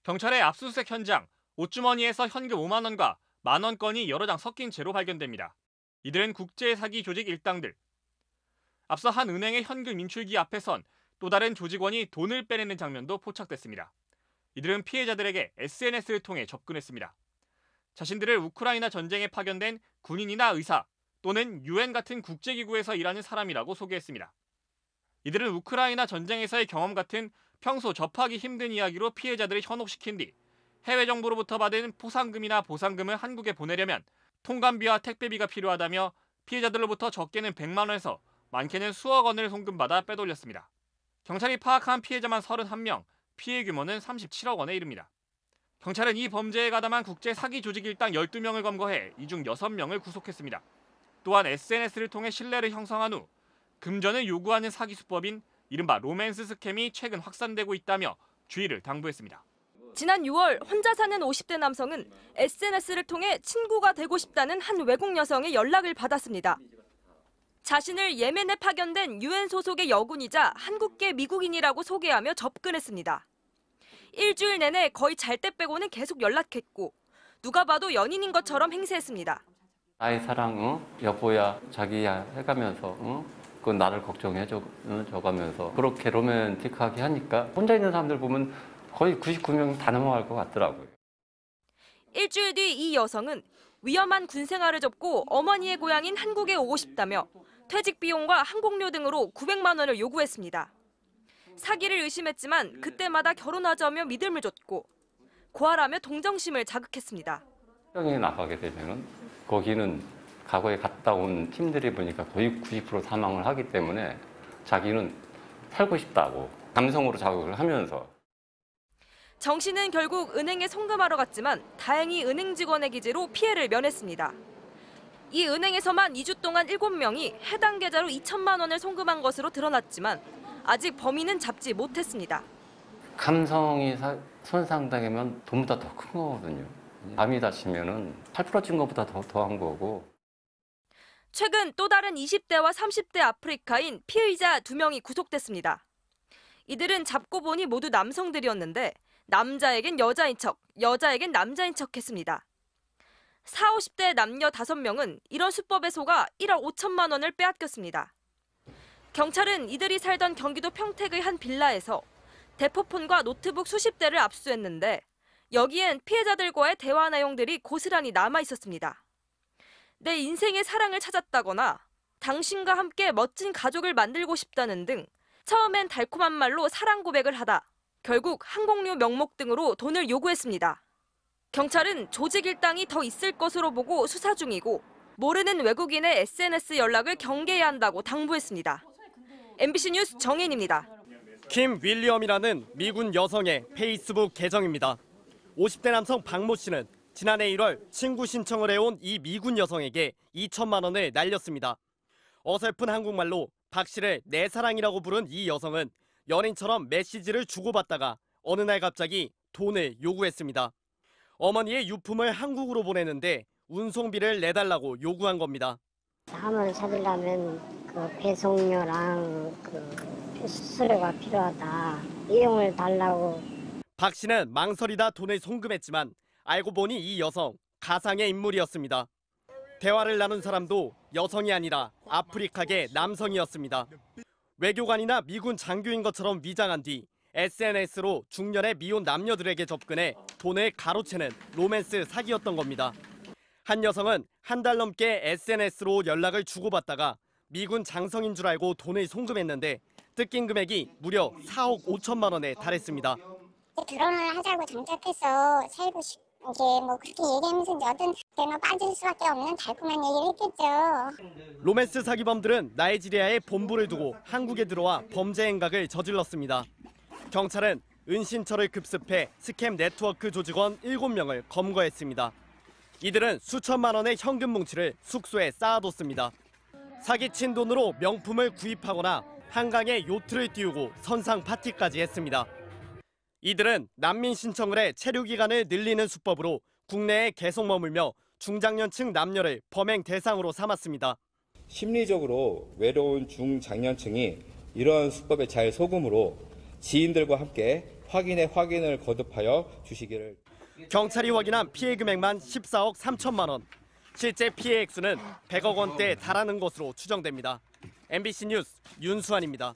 경찰의 압수수색 현장, 옷주머니에서 현금 5만 원과 만원권이 여러 장 섞인 채로 발견됩니다. 이들은 국제 사기 조직 일당들. 앞서 한 은행의 현금 인출기 앞에선 또 다른 조직원이 돈을 빼내는 장면도 포착됐습니다. 이들은 피해자들에게 SNS를 통해 접근했습니다. 자신들을 우크라이나 전쟁에 파견된 군인이나 의사 또는 UN 같은 국제기구에서 일하는 사람이라고 소개했습니다. 이들은 우크라이나 전쟁에서의 경험 같은 평소 접하기 힘든 이야기로 피해자들을 현혹시킨 뒤 해외 정부로부터 받은 포상금이나 보상금을 한국에 보내려면 통관비와 택배비가 필요하다며 피해자들로부터 적게는 100만 원에서 많게는 수억 원을 송금받아 빼돌렸습니다. 경찰이 파악한 피해자만 31명, 피해 규모는 37억 원에 이릅니다. 경찰은 이 범죄에 가담한 국제 사기 조직 일당 12명을 검거해 이 중 6명을 구속했습니다. 또한 SNS를 통해 신뢰를 형성한 후 금전을 요구하는 사기 수법인 이른바 로맨스 스캠이 최근 확산되고 있다며 주의를 당부했습니다. 지난 6월 혼자 사는 50대 남성은 SNS를 통해 친구가 되고 싶다는 한 외국 여성의 연락을 받았습니다. 자신을 예멘에 파견된 UN 소속의 여군이자 한국계 미국인이라고 소개하며 접근했습니다. 일주일 내내 거의 잘 때 빼고는 계속 연락했고 누가 봐도 연인인 것처럼 행세했습니다. 나의 사랑, 여보야, 자기야 해가면서 그건 나를 걱정해줘가면서 그렇게 로맨틱하게 하니까 혼자 있는 사람들 보면 거의 99명 다 넘어갈 것 같더라고요. 일주일 뒤 이 여성은 위험한 군 생활을 접고 어머니의 고향인 한국에 오고 싶다며 퇴직 비용과 항공료 등으로 900만 원을 요구했습니다. 사기를 의심했지만 그때마다 결혼하자며 믿음을 줬고 고아라며 동정심을 자극했습니다. 형이 나가게 되면 거기는 과거에 갔다 온 팀들이 보니까 거의 90% 사망을 하기 때문에 자기는 살고 싶다고 감성으로 자극을 하면서. 정 씨는 결국 은행에 송금하러 갔지만 다행히 은행 직원의 기재로 피해를 면했습니다. 이 은행에서만 2주 동안 7명이 해당 계좌로 2천만 원을 송금한 것으로 드러났지만 아직 범인은 잡지 못했습니다. 감성이 손상당하면 돈보다 더 큰 거거든요. 밤이 다치면은 팔 부러진 것보다 더한 거고. 최근 또 다른 20대와 30대 아프리카인 피의자 2명이 구속됐습니다. 이들은 잡고 보니 모두 남성들이었는데 남자에겐 여자인 척, 여자에겐 남자인 척 했습니다. 40, 50대 남녀 5명은 이런 수법에 속아 1억 5천만 원을 빼앗겼습니다. 경찰은 이들이 살던 경기도 평택의 한 빌라에서 대포폰과 노트북 수십 대를 압수했는데 여기엔 피해자들과의 대화 내용들이 고스란히 남아 있었습니다. 내 인생의 사랑을 찾았다거나 당신과 함께 멋진 가족을 만들고 싶다는 등 처음엔 달콤한 말로 사랑 고백을 하다 결국 항공료 명목 등으로 돈을 요구했습니다. 경찰은 조직 일당이 더 있을 것으로 보고 수사 중이고 모르는 외국인의 SNS 연락을 경계해야 한다고 당부했습니다. MBC 뉴스 정혜인입니다. 킴 윌리엄이라는 미군 여성의 페이스북 계정입니다. 50대 남성 박모 씨는 지난해 1월 친구 신청을 해온 이 미군 여성에게 2천만 원을 날렸습니다. 어설픈 한국말로 박 씨를 내 사랑이라고 부른 이 여성은 연인처럼 메시지를 주고받다가 어느 날 갑자기 돈을 요구했습니다. 어머니의 유품을 한국으로 보내는데 운송비를 내달라고 요구한 겁니다. 함을 찾으려면 그 배송료랑 그 수수료가 필요하다. 이용을 달라고. 박 씨는 망설이다 돈을 송금했지만 알고 보니 이 여성 가상의 인물이었습니다. 대화를 나눈 사람도 여성이 아니라 아프리카계 남성이었습니다. 외교관이나 미군 장교인 것처럼 위장한 뒤 SNS로 중년의 미혼 남녀들에게 접근해 돈을 가로채는 로맨스 사기였던 겁니다. 한 여성은 한 달 넘게 SNS로 연락을 주고받다가 미군 장성인 줄 알고 돈을 송금했는데 뜯긴 금액이 무려 4억 5천만 원에 달했습니다. 결혼을 하자고 장착해서 살고 싶 이게 뭐 그렇게 얘기하면서 어떤 때나 빠질 수밖에 없는 달콤한 얘기를 했겠죠. 로맨스 사기범들은 나이지리아에 본부를 두고 한국에 들어와 범죄 행각을 저질렀습니다. 경찰은 은신처를 급습해 스캠 네트워크 조직원 7명을 검거했습니다. 이들은 수천만 원의 현금 뭉치를 숙소에 쌓아뒀습니다. 사기친 돈으로 명품을 구입하거나 한강에 요트를 띄우고 선상 파티까지 했습니다. 이들은 난민 신청을 해 체류 기간을 늘리는 수법으로 국내에 계속 머물며 중장년층 남녀를 범행 대상으로 삼았습니다. 심리적으로 외로운 중장년층이 이러한 수법에 잘 속음으로 지인들과 함께 확인을 거듭하여 주시기를. 경찰이 확인한 피해 금액만 14억 3천만 원. 실제 피해 액수는 100억 원대에 달하는 것으로 추정됩니다. MBC 뉴스 윤수환입니다.